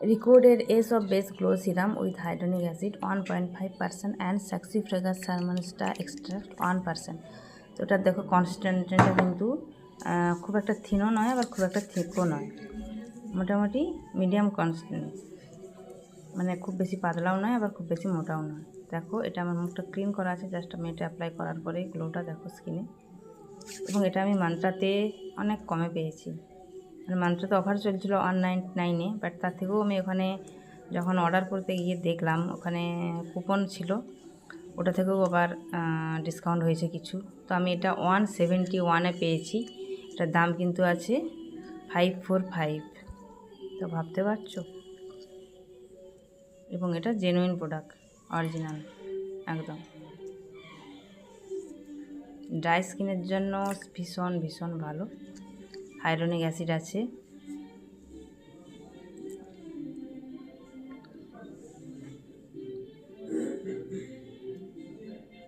recorded Ace of Base Glow Serum with hyaluronic acid 1.5% and Saxifraga Salmonella extract 1%। তো এটা দেখো কনসিস্টেন্সিটা কিন্তু খুব একটা থিনও নয় আবার খুব একটা থিকও নয়, মোটামুটি মিডিয়াম কনসিস্টেন্স, মানে খুব বেশি পাতলাও নয় আবার খুব বেশি মোটাও নয়। দেখো এটা আমার মুখটা ক্লিন করা আছে, জাস্ট আমি এটা অ্যাপ্লাই করার পরে গ্লোটা দেখো স্কিনে। এবং এটা আমি মান্ত্রাতে অনেক কমে পেয়েছি, মানে মান্ত্রাতে অফার চলছিল 199-এ, বাট তার থেকেও আমি ওখানে যখন অর্ডার করতে গিয়ে দেখলাম ওখানে কুপন ছিল, ওটা থেকেও আবার ডিসকাউন্ট হয়েছে কিছু। তো আমি এটা 171-এ পেয়েছি। এটার দাম কিন্তু আছে 545। তো ভাবতে পারছো, এবং এটা জেনুইন প্রোডাক্ট, অরিজিনাল একদম। ড্রাই স্কিনের জন্য ভীষণ ভীষণ ভালো, হাইলোরিক অ্যাসিড আছে।